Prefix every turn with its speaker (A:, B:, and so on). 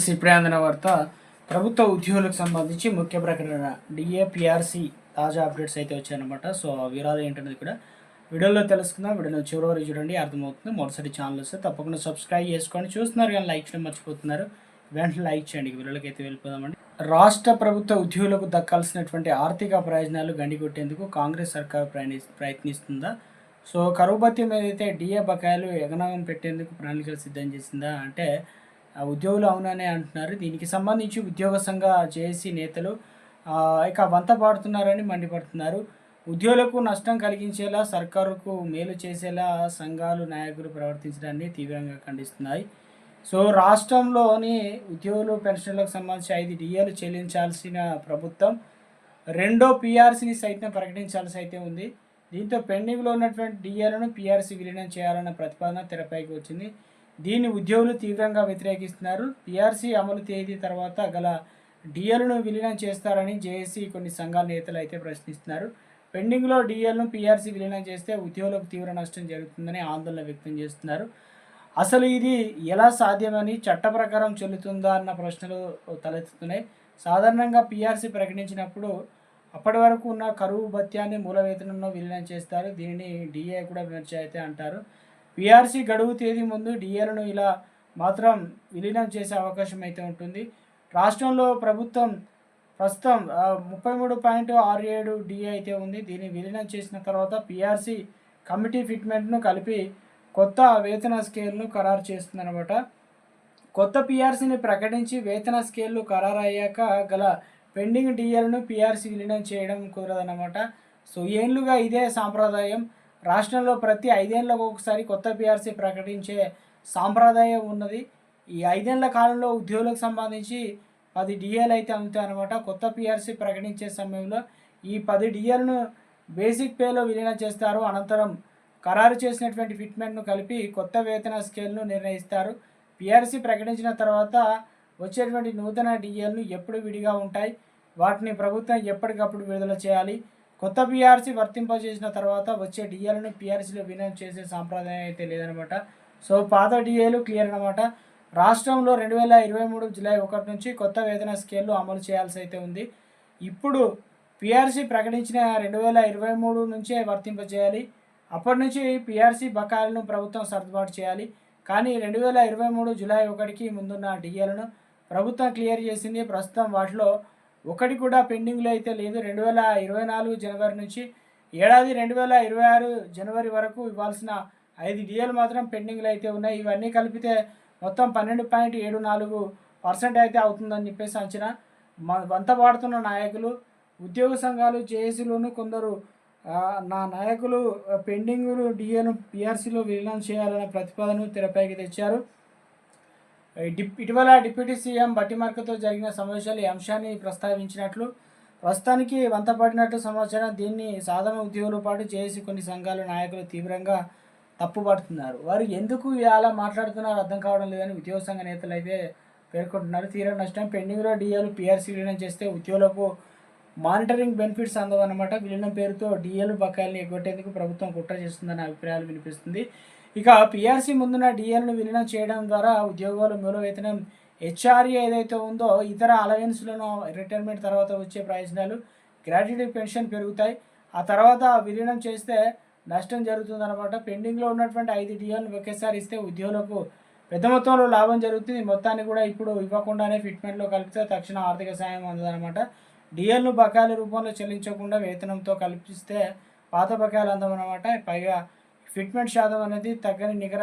A: Friends, ఇప్పుడే అందిన వార్త ప్రభుత్వ ఉద్యోగులకు సంబంధించి ముఖ్య ప్రకటన డిఏపిఆర్సి తాజా అప్డేట్స్ అయితే వచ్చాయన్నమాట. సో ఆ వివరాలు ఏంటనేది కూడా వీడియోలో తెలుసుకుందాం. వీడియోలో చివరి వరకు చూడండి, అర్థమవుతుంది. మొదటిసారి ఛానల్ వస్తే తప్పకుండా సబ్స్క్రైబ్ చేసుకోండి. చూస్తున్నారు కానీ లైక్ చేయడం మర్చిపోతున్నారు, వెంటనే లైక్ చేయండి. వీడియోలోకి అయితే వెళ్ళిపోదామండి. రాష్ట్ర ప్రభుత్వ ఉద్యోగులకు దక్కాల్సినటువంటి ఆర్థిక ప్రయోజనాలు గండికొట్టేందుకు కాంగ్రెస్ సర్కార్ ప్రయత్నిస్తుందా? సో కరువు భత్యం ఏదైతే డిఏ బకాయిలు ఎగనామం పెట్టేందుకు ప్రణాళికలు సిద్ధం చేసిందా అంటే ఉద్యోగులు అవుననే అంటున్నారు. దీనికి సంబంధించి ఉద్యోగ సంఘ జేఏసీ నేతలు ఇక వంత పాడుతున్నారని మండిపడుతున్నారు. ఉద్యోగులకు నష్టం కలిగించేలా, సర్కారుకు మేలు చేసేలా సంఘాలు నాయకులు ప్రవర్తించడాన్ని తీవ్రంగా ఖండిస్తున్నాయి. సో రాష్ట్రంలోని ఉద్యోగులు పెన్షన్లకు సంబంధించి 5 డిఏలు చెల్లించాల్సిన ప్రభుత్వం రెండో పీఆర్సీని సైతం ప్రకటించాల్సి అయితే ఉంది. దీంతో పెండింగ్లో ఉన్నటువంటి డిఏలను పీఆర్సీ విలీనం చేయాలన్న ప్రతిపాదన తెరపైకి వచ్చింది. దీన్ని ఉద్యోగులు తీవ్రంగా వ్యతిరేకిస్తున్నారు. పీఆర్సీ అమలు తేదీ తర్వాత గల డిఏలను విలీనం చేస్తారని జేఏసీ కొన్ని సంఘాల నేతలు అయితే ప్రశ్నిస్తున్నారు. పెండింగ్లో డిఏలను పీఆర్సీ విలీనం చేస్తే ఉద్యోగులకు తీవ్ర నష్టం జరుగుతుందని ఆందోళన వ్యక్తం చేస్తున్నారు. అసలు ఇది ఎలా సాధ్యమని, చట్ట ప్రకారం చెల్లుతుందా అన్న ప్రశ్నలు తలెత్తుతున్నాయి. సాధారణంగా పీఆర్సీ ప్రకటించినప్పుడు అప్పటి వరకు ఉన్న కరువు భత్యాన్ని మూల వేతనంలో విలీనం చేస్తారు. దీనిని డిఏ కూడా విమర్శ అయితే అంటారు. పీఆర్సీ గడువు తేదీ ముందు డిఏలను ఇలా మాత్రం విలీనం చేసే అవకాశం అయితే ఉంటుంది. రాష్ట్రంలో ప్రభుత్వం ప్రస్తుతం 33.67 డిఏ అయితే ఉంది. దీన్ని విలీనం చేసిన తర్వాత పీఆర్సీ కమిటీ ఫిట్మెంట్ను కలిపి కొత్త వేతన స్కేల్ను ఖరారు చేస్తుందన్నమాట. కొత్త పీఆర్సీని ప్రకటించి వేతన స్కేళ్లు ఖరారు అయ్యాక గల పెండింగ్ డిఏలను పీఆర్సీ విలీనం చేయడం కుదరదన్నమాట. సో ఏళ్ళుగా ఇదే సాంప్రదాయం. రాష్ట్రంలో ప్రతి 5 ఏళ్లకు ఒకసారి కొత్త పీఆర్సీ ప్రకటించే సాంప్రదాయం ఉన్నది. ఈ 5 ఏళ్ల కాలంలో ఉద్యోగులకు సంబంధించి 10 డిఏలు అయితే అందుతాయి అన్నమాట. కొత్త పీఆర్సీ ప్రకటించే సమయంలో ఈ 10 డిఏలను బేసిక్ పేలో విలీనం చేస్తారు. అనంతరం ఖరారు చేసినటువంటి ఫిట్మెంట్ను కలిపి కొత్త వేతన స్కేల్ను నిర్ణయిస్తారు. పీఆర్సీ ప్రకటించిన తర్వాత వచ్చేటువంటి నూతన డిఏలను ఎప్పుడు విడిగా ఉంటాయి, వాటిని ప్రభుత్వం ఎప్పటికప్పుడు విడుదల చేయాలి. కొత్త పీఆర్సీ వర్తింపజేసిన తర్వాత వచ్చే డిఏలను పీఆర్సీలో విలీనం చేసే సాంప్రదాయం అయితే లేదనమాట. సో పాత డిఏలు క్లియర్ అనమాట. రాష్ట్రంలో 2023 జూలై 1 నుంచి కొత్త వేతన స్కేళ్లు అమలు చేయాల్సి అయితే ఉంది. ఇప్పుడు పీఆర్సీ ప్రకటించిన 2023 నుంచే వర్తింపజేయాలి. అప్పటి నుంచి పీఆర్సీ బకాయిలను ప్రభుత్వం సర్దుబాటు చేయాలి. కానీ 2023 జూలై 1కి ముందున్న డిఏలను ప్రభుత్వం క్లియర్ చేసింది. ప్రస్తుతం వాటిలో ఒకటి కూడా పెండింగ్లో అయితే లేదు. 2024 జనవరి నుంచి ఏడాది 2026 జనవరి వరకు ఇవ్వాల్సిన 5 డిఏలు మాత్రం పెండింగ్లో అయితే ఉన్నాయి. ఇవన్నీ కలిపితే మొత్తం 12.74% అయితే అవుతుందని చెప్పేసి అంచనా. వంతపాడుతున్న నాయకులు, ఉద్యోగ సంఘాలు, జేఏసీలోను కొందరు నా నాయకులు పెండింగులు డిఏను పీఆర్సీలో విలీనం చేయాలనే ప్రతిపాదనను తెరపైకి తెచ్చారు. ఇటీవల డిప్యూటీ సీఎం బట్టిమార్కతో జరిగిన సమావేశాలు ఈ అంశాన్ని ప్రస్తావించినట్లు ప్రస్తుతానికి వంతపడినట్లు సమాచారం. దీన్ని సాధారణ ఉద్యోగులతో పాటు జేఏసీ కొన్ని సంఘాల నాయకులు తీవ్రంగా తప్పుపడుతున్నారు. వారు ఎందుకు ఇలా మాట్లాడుతున్నారో అర్థం కావడం లేదని ఉద్యోగ సంఘ నేతలు అయితే పేర్కొంటున్నారు. తీవ్ర నష్టం, పెండింగ్లో డిఏలు పీఆర్సీ విలీనం చేస్తే ఉద్యోగులకు మానిటరింగ్ బెనిఫిట్స్ అందవన్నమాట. విలీనం పేరుతో డిఏలు బకాయిలను ఎగ్గొట్టేందుకు ప్రభుత్వం కుట్ర చేస్తుందనే అభిప్రాయాలు వినిపిస్తుంది. ఇక పీఆర్సీ ముందున్న డిఏలను విలీనం చేయడం ద్వారా ఉద్యోగులు మూల వేతనం, హెచ్ఆర్ఏ ఏదైతే ఉందో, ఇతర అలవెన్స్లను, రిటైర్మెంట్ తర్వాత వచ్చే ప్రయోజనాలు, గ్రాట్యుటీ పెన్షన్ పెరుగుతాయి. ఆ తర్వాత విలీనం చేస్తే నష్టం జరుగుతుందన్నమాట. పెండింగ్లో ఉన్నటువంటి 5 డిఏలను ఒకేసారి ఇస్తే ఉద్యోగులకు పెద్ద మొత్తంలో లాభం జరుగుతుంది. మొత్తాన్ని కూడా ఇప్పుడు ఇవ్వకుండానే ఫిట్మెంట్లో కలిపితే తక్షణ ఆర్థిక సాయం అందదన్నమాట. డిఏలను బకాయిల రూపంలో చెల్లించకుండా వేతనంతో కల్పిస్తే పాత బకాయిలు అందమన్నమాట. పైగా ఫిట్మెంట్ శాతం అనేది తగ్గని నికర